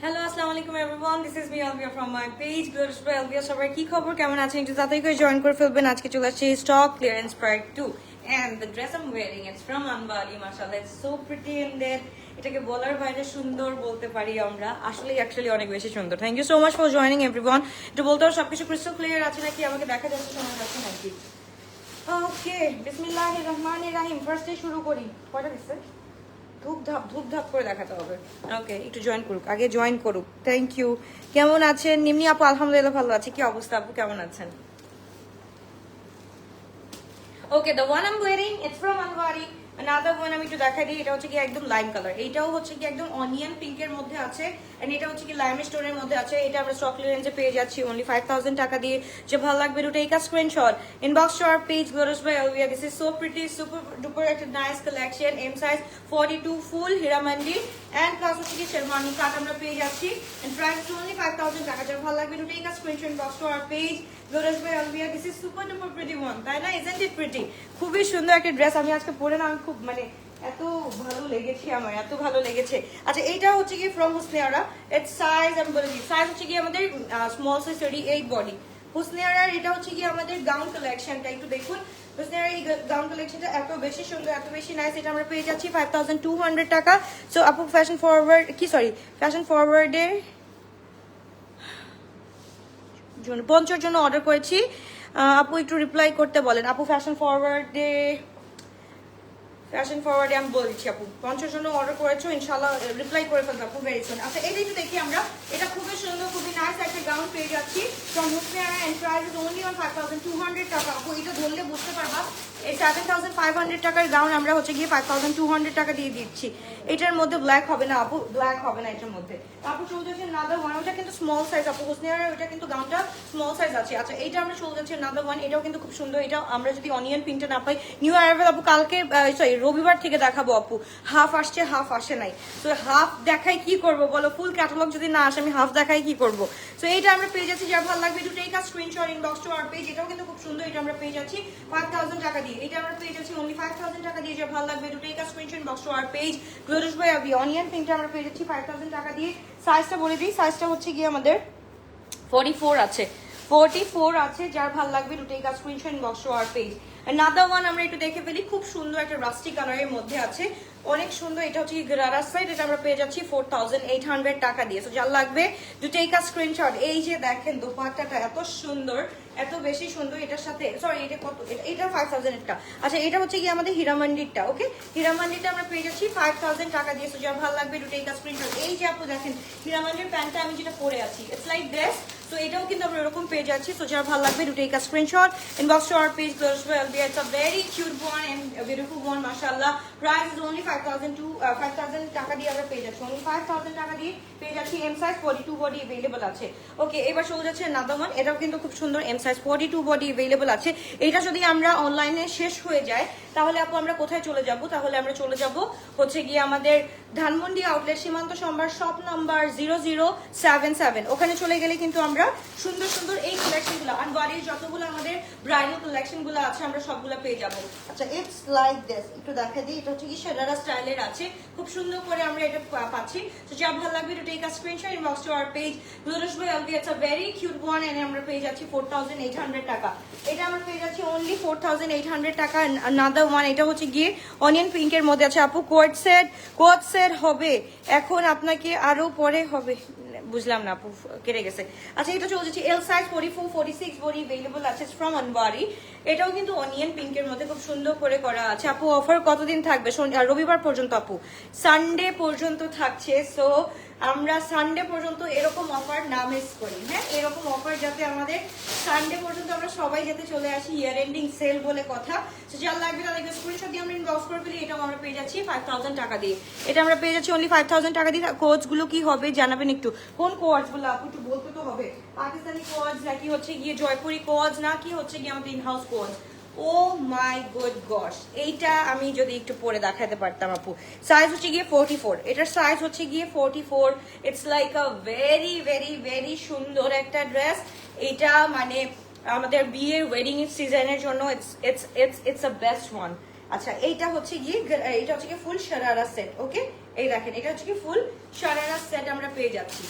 Hello আসসালামু আলাইকুম everyone, this is me Alvia from my page Glorish by Alvia. সবাই কি খবর, কেমন আছেন? একটু তাড়াতাড়ি করে জয়েন করে ফেলবেন। আজকে চলে আসছে stock clearance part 2 and the dress I'm wearing it's from Anbali. Mashallah, it's so pretty in there. এটাকে বলার বাইরে সুন্দর বলতে পারি আমরা, আসলে অ্যাকচুয়ালি অনেক বেশি সুন্দর। Thank you so much for joining everyone. একটু বলতে হবে সবকিছু ক্রিস্টাল ক্লিয়ার আছে নাকি, আমাকে দেখা যাচ্ছে, শোনা যাচ্ছে নাকি? ওকে, বিসমিল্লাহির রহমানির রহিম। ফার্স্টে শুরু করি। কয়টা দিচ্ছে? ধূপ ধাপ করে দেখাতে হবে। ওকে, একটু জয়েন করুক, আগে জয়েন করুক। Thank you. কেমন আছেন নিম্নি আপু? আলহামদুলিল্লাহ ভালো আছে। কি অবস্থা আপু, কেমন আছেন? ওকে, the one I'm wearing it's from Anwari. Another one আমি একটু দেখাই দিই। এটা হচ্ছে কি একদম লাইম কালার, এইটাও হচ্ছে কি একদম অনিয়ন পিঙ্কের মধ্যে আছে, এন্ড এটা হচ্ছে কি লাইম স্টোনের মধ্যে আছে। এটা আমরা স্টক ক্লিয়ারেন্সে পেয়ে যাচ্ছি অনলি 5000 টাকা দিয়ে। যে ভালো লাগবে to take a screenshot, inbox to our page Glorish by Alvia. This is so pretty, super duper একটা nice collection. M size 42 full Heeramandi and plus হচ্ছে কি শেরওয়ানি কাট আমরা পেয়ে যাচ্ছি, এন্ড প্রাইস অনলি 5000 টাকা। যে ভালো লাগবে to take a screenshot, inbox to our page Glorish by Alvia. This is super duper pretty one, তাই না? Isn't it pretty? খুবই সুন্দর একটা ড্রেস। আমি আজকে পরে না, আমি খুব এত ভালো লেগেছে, আমার এত ভালো লেগেছে। আচ্ছা, এইটা হচ্ছে কি ফ্রম হুসনিয়ারা। এর সাইজ আমি বলে দিই, সাইজ হচ্ছে কি আমাদের স্মল সাইজ 38 বডি। হুসনিয়ারার এটা হচ্ছে কি আমাদের গাউন কালেকশনটা, একটু দেখুন। হুসনিয়ারার এই গাউন কালেকশনটা এত বেশি সুন্দর, এত বেশি নাইস। এটা আমরা পেয়ে যাচ্ছি 5200 টাকা। সো আপু ফ্যাশন ফরওয়ার্ড ফ্যাশন ফরওয়ার্ডের জন্য পঞ্চের জন্য অর্ডার করেছি। আপু একটু রিপ্লাই করতে বলেন। আপু ফ্যাশন ফরওয়ার্ডে আমি বলছি, আপু 50 জন্য অর্ডার করেছো, ইনশাআল্লাহ রিপ্লাই করে ফেলবো আপু ভেরি সুন। আচ্ছা, এটা একটু দেখি আমরা। এটা খুবই সুন্দর, খুবই নাইস একটা গাউন পেয়ে যাচ্ছি from Husniara and price is only on 5200 টাকা। আপু এটা ধরলে বুঝতে পারবা এই 7500 টাকার গাউন আমরা হচ্ছে গিয়ে 5200 টাকা দিয়ে দিচ্ছি। এটার মধ্যে ব্ল্যাক হবে না আপু, ব্ল্যাক হবে না এটার মধ্যে। আপু চলে যাচ্ছে নাদার ওয়ান, ওটা কিন্তু স্মল সাইজ আপু। হুসনিয়ারা ওটা কিন্তু গাউনটা স্মল সাইজ আছে। আচ্ছা, এইটা আমরা চলে যাচ্ছে নাদার ওয়ান, এটাও কিন্তু খুব সুন্দর। এটা আমরা যদি অনিয়ন পিনটা না পাই, নিউ অ্যারাইভাল আপু কালকে রবিবার থেকে দেখাবো আপু। হাফ আসছে, হাফ আসে নাই। তো হাফ দেখাই কি করব বলো, ফুল ক্যাটালগ যদি না আসে আমি হাফ দেখাই কি করব? তো এইটা আমরা পেয়ে যাচ্ছি, যার ভালো লাগবে to take a screenshot, inbox to our page. এটাও কিন্তু খুব সুন্দর, এটা আমরা পেয়ে যাচ্ছি 5000 টাকা দিয়ে। এটা আমরা পেয়ে যাচ্ছি অনলি 5000 টাকা দিয়ে। যার ভালো লাগবে to take a screenshot, inbox to our page Glorish by Alvia. Onion পিঙ্কটা আমরা পেয়ে যাচ্ছি 5000 টাকা দিয়ে। সাইজটা বলে দিই, সাইজটা হচ্ছে গিয়ে আমাদের 44 আছে, 44 আছে। যার ভালো লাগবে to take a screenshot, inbox to our page. Another one আমরা একটু দেখে ফেলি, খুব সুন্দর একটা রাস্টি কালারের মধ্যে আছে, অনেক সুন্দর। এটা হচ্ছে গারারা সাইড, এটা আমরা পেয়ে যাচ্ছি 4800 টাকা দিয়ে। সো যার লাগবে টু টেক আ স্ক্রিনশট। এই যে দেখেন দোপাট্টাটা এত সুন্দর, এত বেশি সুন্দর। এটার সাথে সরি, এটা কত, এটা 5000 এরটা। আচ্ছা, এটা হচ্ছে কি আমাদের হীরামান্ডিরটা। ওকে, হীরামান্ডিরটা আমরা পেয়ে যাচ্ছি 5000 টাকা দিয়ে। সো যার ভালো লাগবে টু টেক আ স্ক্রিনশট। এই যে আপু দেখেন হীরামান্ডির প্যান্টটা আমি যেটা পরে আছি, ইটস লাইক দিস। তো এটাও কিন্তু আমরা এরকম পেয়ে যাচ্ছি। সো যার ভালো লাগবে to take a screenshot, inbox to our page Glorish by Alvia. It's a very cute one and beautiful one, মাশাআল্লাহ। প্রাইস ইজ অনলি 5000 টাকা দিয়ে আমরা পেয়ে যাচ্ছি, অনলি 5000 টাকা দিয়ে পেয়ে যাচ্ছি। এম সাইজ 42 বডি अवेलेबल আছে। ওকে, এবার চলে যাচ্ছে নাদার ওয়ান। এটাও কিন্তু খুব সুন্দর, এম সাইজ 42 বডি अवेलेबल আছে। এটা যদি আমরা অনলাইনে শেষ হয়ে যায় তাহলে আপু আমরা কোথায় চলে যাব? তাহলে আমরা চলে যাব হচ্ছে গিয়ে আমাদের ধানমন্ডি আউটলেট সীমান্ত সম্ভার শপ নাম্বার 0077। ওখানে চলে গেলে কিন্তু আমরা সুন্দর সুন্দর এই কালেকশনগুলো আনওয়ারির যতগুলো আমাদের ব্রাইডাল কালেকশনগুলো আছে আমরা সবগুলো পেয়ে যাব। আচ্ছা, ইটস লাইক দিস, একটু দেখা দিই। এটা হচ্ছে কি শারারা স্টাইলের আছে, খুব সুন্দর করে আমরা এটা পাচ্ছি। তো যা ভালো লাগবে to take a screenshot, inbox to our page Glorish by Alvia. It's a very cute one and আমরা পেয়ে যাচ্ছি 4800 টাকা। এটা আমরা পেয়ে যাচ্ছি অনলি 4800 টাকা। নাদার ওয়ান, এটা হচ্ছে গিয়ে অনিয়ন পিঙ্কের মধ্যে আছে। আপু কোড সেট হবে এখন, আপনাকে আরো পরে হবে, বুঝলাম না আপু, কেটে গেছে। আচ্ছা, এটা চলে যাচ্ছে এল সাইজ 44 46 বডি अवेलेबल আছে ফ্রম আনওয়ারি। এটাও কিন্তু অনিয়ন পিঙ্কের মধ্যে খুব সুন্দর করে করা আছে। আপু অফার কতদিন থাকবে? রবিবার পর্যন্ত আপু, সানডে পর্যন্ত থাকছে। সো আমরা সানডে পর্যন্ত এরকম অফার না মিস করি। হ্যাঁ, এরকম অফার যাতে আমাদের সানডে পর্যন্ত আমরা সবাই যাতে চলে আসি, ইয়ার এন্ডিং সেল বলে কথা। তো যার লাগবে তাদেরকে স্ক্রিনশট দিয়ে আমরা ইনবক্স করে ফেলি। এটাও আমরা পেয়ে যাচ্ছি 5000 টাকা দিয়ে। এটা আমরা পেয়ে যাচ্ছি অনলি 5000 টাকা দিয়ে। কোচগুলো কি হবে জানাবেন একটু, কোন কোচগুলো আপু একটু বলতে তো হবে। পাকিস্তানি কোচ নাকি হচ্ছে গিয়ে জয়পুরি কোচ নাকি হচ্ছে গিয়ে আমাদের inhouse coach? Oh my good gosh, এইটা আমি যদি একটু পরে দেখাতে পারতাম আপু। সাইজ হচ্ছে গিয়ে 44, এটার সাইজ হচ্ছে গিয়ে 44। It's like a very very very সুন্দর একটা ড্রেস। এটা আমাদের বিয়ের ওয়েডিং সিজনের জন্য ইটস আ বেস্ট ওয়ান। আচ্ছা, এইটা হচ্ছে গিয়ে ফুল শারারা সেট। ওকে, এই দেখেন এটা হচ্ছে কি ফুল শারারা সেট আমরা পেয়ে যাচ্ছি।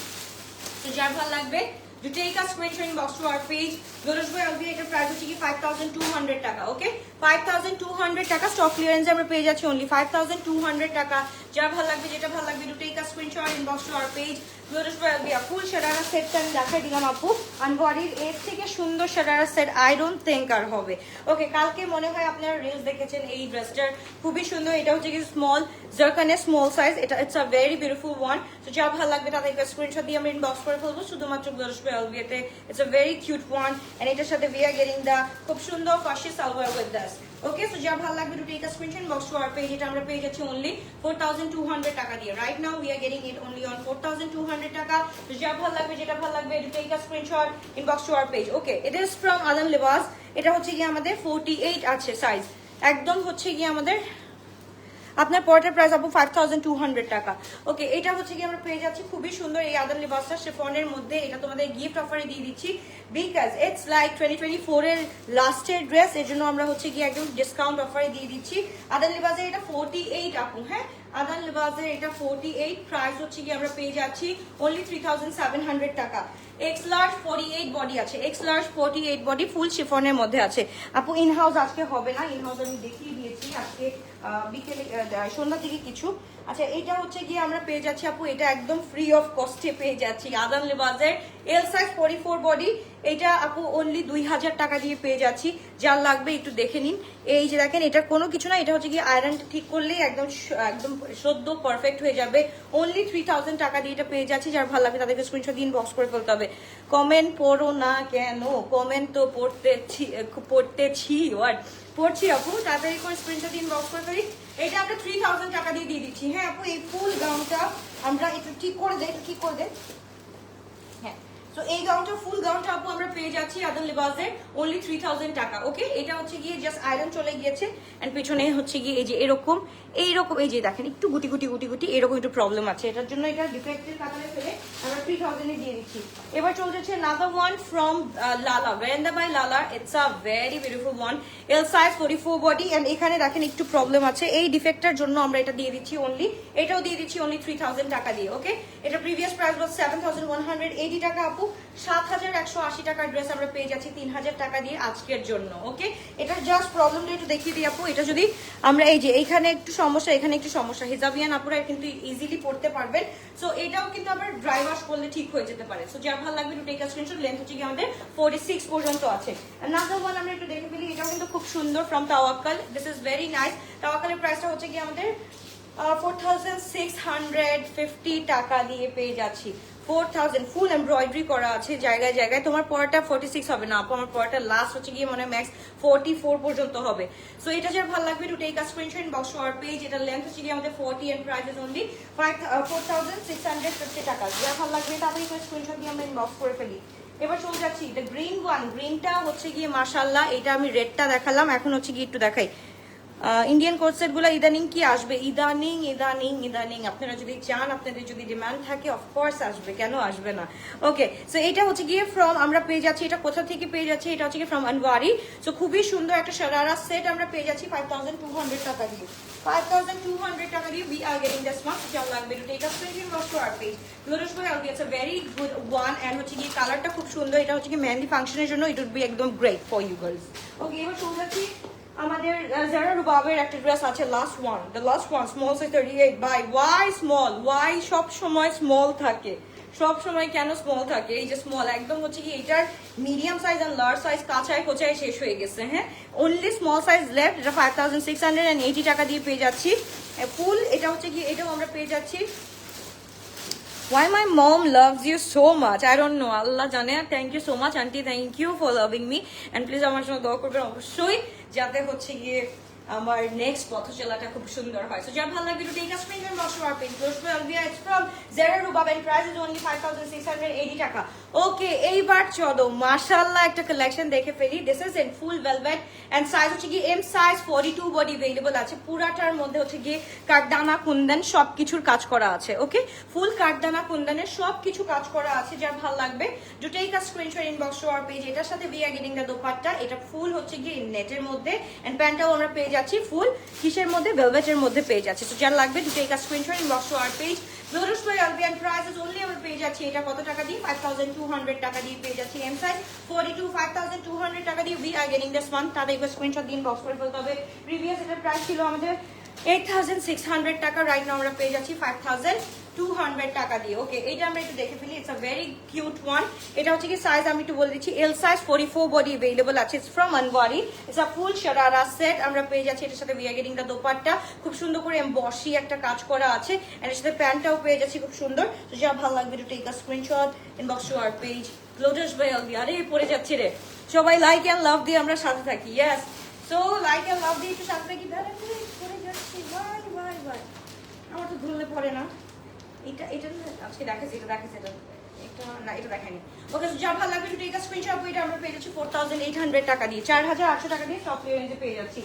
তো যার ভালো লাগবে do take a screenshot inbox to our page. Gorosh bhai albi etar price hoche ki 5200 টাকা। ওকে 5200 টাকা স্টক ক্লিয়ারেন্স আমরা পেয়ে যাচ্ছি only 5200 টাকা। যার ভালো লাগবে যেটা ভালো লাগবে do take a screenshot inbox to our page. Gorosh bhai albi ফুল শারারা সেটটা আমি দেখাই দিলাম আপু। আনওয়ারির এর থেকে সুন্দর sharara set I don't think আর হবে। ওকে কালকে মনে হয় আপনারা রিলস দেখেছেন এই ড্রেসটার খুবই সুন্দর। এটা হচ্ছে কি স্মল জারকানে স্মল সাইজ, এটা it's a very beautiful one. তো যার ভালো লাগবে তাদেরকে স্ক্রিনশট দিয়ে আমরা ইনবক্স করে ফেলবো শুধুমাত্র গরশ ভাই আলবিয়াতে। It's a very cute one and এটার সাথে উই আর গেটিং দা খুব সুন্দর ফার্সি salwar with this. Okay so যার ভালো লাগবে to take a screenshot inbox to our page. এটা আমরা পেয়ে যাচ্ছি অনলি 4200 টাকা দিয়ে। Right now we are getting it only on 4200 টাকা। তো যার ভালো লাগবে যেটা ভালো লাগবে to take a screenshot inbox to our page. Okay it is from Adam Libas. এটা হচ্ছে কি আমাদের 48 আছে সাইজ, একদম হচ্ছে কি আমাদের আপনার পরের প্রাইস আপু 5200 টাকা। ওকে এটা হচ্ছে কি আমরা পেয়ে যাচ্ছি খুবই সুন্দর এই আদম লিবাসটা শিফনের মধ্যে। এটা তোমাদের গিফট অফারে দিয়ে দিচ্ছি বিকজ ইটস লাইক 2024 এর লাস্টের ড্রেস, এর জন্য আমরা হচ্ছে কি একদম ডিসকাউন্ট অফারে দিয়ে দিচ্ছি। আদম লিবাসের এটা 48 আপু, হ্যাঁ আদম লিবাসের এটা 48 প্রাইস হচ্ছে কি আমরা পেয়ে যাচ্ছি অনলি 3700 টাকা। এক্স লার্জ 48 বডি আছে, এক্স লার্জ 48 বডি ফুল শিফনের মধ্যে আছে আপু। ইন হাউস আজকে হবে না, ইন হাউস আমি দেখিয়ে দিয়েছি আজকে বিকেলে সন্ধ্যা থেকে কিছু। আচ্ছা এটা হচ্ছে গিয়ে আমরা পেয়ে যাচ্ছি আপু, এটা একদম ফ্রি অফ কস্টে পেয়ে যাচ্ছি আদম লিবাসের এল সাইজ 44 বডি। এটা আপু অনলি 2000 টাকা দিয়ে পেয়ে যাচ্ছি। যার লাগবে একটু দেখে নিন। এই যে দেখেন এটা কোনো কিছু না, এটা হচ্ছে গিয়ে আয়রনটা ঠিক করলেই একদম একদম সদ্য পারফেক্ট হয়ে যাবে। অনলি 3000 টাকা দিয়ে এটা পেয়ে যাচ্ছি। যার ভালো লাগবে তাদেরকে স্ক্রিনশট দিয়ে ইনবক্স করে ফেলতে হবে। কমেন্ট পড়ো না কেন? কমেন্ট তো পড়তেছি ওয়াট পড়ছি আপু, তাড়াতাড়ি করে স্ক্রিনশট দিয়ে ইনবক্স করে ফেলি। এটা আমরা 3000 টাকা দিয়ে দিচ্ছি। হ্যাঁ আপু এই ফুল গাউনটা আমরা একটু ঠিক করে দেই, একটু ঠিক করে দেই। হ্যাঁ তো এই গাউনটা ফুল গাউনটা আপু আমরা পেয়ে যাচ্ছি আদম লিবাসের অনলি 3000 টাকা। ওকে এটা হচ্ছে গিয়ে জাস্ট আয়রন চলে গিয়েছে এন্ড পিছনে হচ্ছে গিয়ে এই যে এরকম এইরকম এই যে দেখেন একটু গুটি গুটি গুটি গুটি এরকম একটু প্রবলেম আছে, এটার জন্য এটা ডিফেক্টের কারণে ফেলে আমরা 3000 এ দিয়ে দিচ্ছি। এবার চলে যাচ্ছে another one from Lala, veranda by Lala. It's a very beautiful one, L size 44 body and এখানে দেখেন একটু প্রবলেম আছে, এই ডিফেক্টের জন্য আমরা এটা দিয়ে দিচ্ছি অনলি, এটাও দিয়ে দিচ্ছি অনলি 3000 টাকা দিয়ে। ওকে এটা প্রিভিয়াস প্রাইস was 7180 টাকা আপু। 7180 টাকার ড্রেস আমরা পেয়ে যাচ্ছি 3000 টাকা দিয়ে আজকের জন্য। ওকে এটার জাস্ট প্রবলেমটা একটু দেখিয়ে দিই আপু। এটা যদি আমরা এই যে এইখানে একটু সমস্যা, এখানে একটু সমস্যা, হিজাবিয়ান আপুরা কিন্তু ইজিলি পড়তে পারবেন। সো এটাও কিন্তু আবার ড্রাই ওয়াশ করলে ঠিক হয়ে যেতে পারে। সো যার ভালো লাগবে to take a screenshot. Length হচ্ছে কি আমাদের 46 পর্যন্ত আছে। নাদার ওয়ান আমরা একটু দেখে ফেলি, এটাও কিন্তু খুব সুন্দর from Tawakkal. This is very nice. তাওয়াক্কালের প্রাইসটা হচ্ছে কি আমাদের 4650 টাকা দিয়ে পেয়ে যাচ্ছি। 4000 ফুল এমব্রয়ডারি করা আছে জায়গায় জায়গায়। তোমার পরাটা 46 হবে না আপু, আমার পরাটা লাস্ট হচ্ছে গিয়ে মানে ম্যাক্স 44 পর্যন্ত হবে। সো এটা যার ভালো লাগবে to take a screenshot inbox to our page. এটা লেন্থ হচ্ছে গিয়ে আমাদের 40 এন্ড প্রাইস ইজ অনলি 4650 টাকা। যার ভালো লাগবে তাড়াতাড়ি করে স্ক্রিনশট দিয়ে আমরা ইনবক্স করে ফেলি। এবার চলে যাচ্ছি দ্য গ্রিন ওয়ান। গ্রিনটা হচ্ছে গিয়ে মাশাআল্লাহ, এটা আমি রেডটা দেখালাম, এখন হচ্ছে গিয়ে একটু দেখাই ইন্ডিয়ান কোট সেট গুলো ইদানিং কি আসবে, ইদানিং ইদানিং ইদানিং আপনারা যদি চান, আপনাদের যদি ডিমান্ড থাকে অফকোর্স আসবে, কেন আসবে না। ওকে সো এটা হচ্ছে গিয়ে ফ্রম আমরা পেয়ে যাচ্ছি, এটা কোথা থেকে পেয়ে যাচ্ছি, এটা হচ্ছে গিয়ে ফ্রম আনওয়ারি। সো খুবই সুন্দর একটা শারারা সেট আমরা পেয়ে যাচ্ছি 5200 টাকা দিয়ে। 5200 টাকা দিয়ে we are getting this one. যাও লাগবে to take a screenshot to our page. Lotus by Albi it's a very good one and হচ্ছে গিয়ে কালারটা খুব সুন্দর। এটা হচ্ছে কি মেহেন্দি ফাংশনের জন্য ইট উড বি একদম great for you girls. Okay এবার চলে যাচ্ছি আমাদের জারা রুবাবের একটা ড্রেস আছে, last one, the last one, small size 38 by. Why small, why সব সময় স্মল থাকে, সব সময় কেন স্মল থাকে? এই যে স্মল একদম হচ্ছে কি এটার মিডিয়াম সাইজ আর লার্জ সাইজ কাঁচায় কোচায় শেষ হয়ে গেছে। হ্যাঁ অনলি স্মল সাইজ লেফট। এটা 5680 টাকা দিয়ে পেয়ে যাচ্ছি ফুল। এটা হচ্ছে কি এটাও আমরা পেয়ে যাচ্ছি। Why my mom loves you so much? I don't know. Allah জানে। Thank you so much, auntie. Thank you for loving me. And please আমার জন্য দোয়া করবেন অবশ্যই, যাতে হচ্ছে গিয়ে আমার নেক্সট পথ চলাটা খুব সুন্দর হয়। সো যার ভালো লাগবে to take a screenshot box to our page. It's from Zara Rubab and price is only 5680 টাকা। ওকে এইবার চলো মাশাআল্লাহ একটা কালেকশন দেখে ফেলি। This is in full velvet and size হচ্ছে কি এম সাইজ 42 বডি अवेलेबल আছে। পুরাটার মধ্যে হচ্ছে গিয়ে কাঠদানা কুন্দন সবকিছুর কাজ করা আছে। ওকে ফুল কাঠদানা কুন্দনের সবকিছু কাজ করা আছে। যার ভালো লাগবে to take a screenshot inbox to our page. এটার সাথে we are getting the dupatta. এটা ফুল হচ্ছে গিয়ে নেটের মধ্যে এন্ড প্যান্টটাও আমরা পেয়ে যাচ্ছি ফুল কিসের মধ্যে, ভেলভেটের মধ্যে পেয়ে যাচ্ছি। তো যার লাগবে to take a screenshot inbox to our page. Lotus by Albia and prices only আমরা পেয়ে যাচ্ছি এটা কত টাকা দিয়ে, 5200 টাকা দিয়ে পেয়ে যাচ্ছি। এম সাইজ 42, 5200 টাকা দিয়ে we are getting this one. তাদের একবার স্ক্রিনশট দিয়ে ইনবক্স করে ফেলতে হবে। প্রিভিয়াস এটার প্রাইস ছিল আমাদের 8600 টাকা, রাইট নাও আমরা পেয়ে যাচ্ছি 5200 টাকা দিয়ে। ওকে, এটা আমরা একটু দেখে ফেলি। It's a very cute one. এটা হচ্ছে কি সাইজ আমি একটু বলে দিচ্ছি, এল সাইজ 44 বডি अवेलेबल আছে। It's from Anwari. It's a full sharara set আমরা পেয়ে যাচ্ছি। এটার সাথে we are getting the dupatta, খুব সুন্দর করে এমবসি একটা কাজ করা আছে। এর সাথে প্যান্টটাও পেয়ে যাচ্ছি খুব সুন্দর। তো যা ভালো লাগবে to take a screenshot inbox to our page. Lotus by Albia. আরে পড়ে যাচ্ছে রে, সবাই লাইক এন্ড লাভ দিয়ে আমরা সাথে থাকি। Yes, so like and love দিয়ে একটু সাথে থাকি। পড়ে যাচ্ছি ভাই ভাই ভাই, আমার তো ধরলে পড়ে না। এটা এটা আজকে দেখাচ্ছি, এটা দেখাচ্ছি, এটা না এটা দেখায়নি। ওকে, যা ভালো লাগবে টু টেক আ স্ক্রিনশট। এটা আমরা পেয়ে যাচ্ছি 4800 টাকা দিয়ে, 4800 টাকা দিয়ে সব রেঞ্জে পেয়ে যাচ্ছি।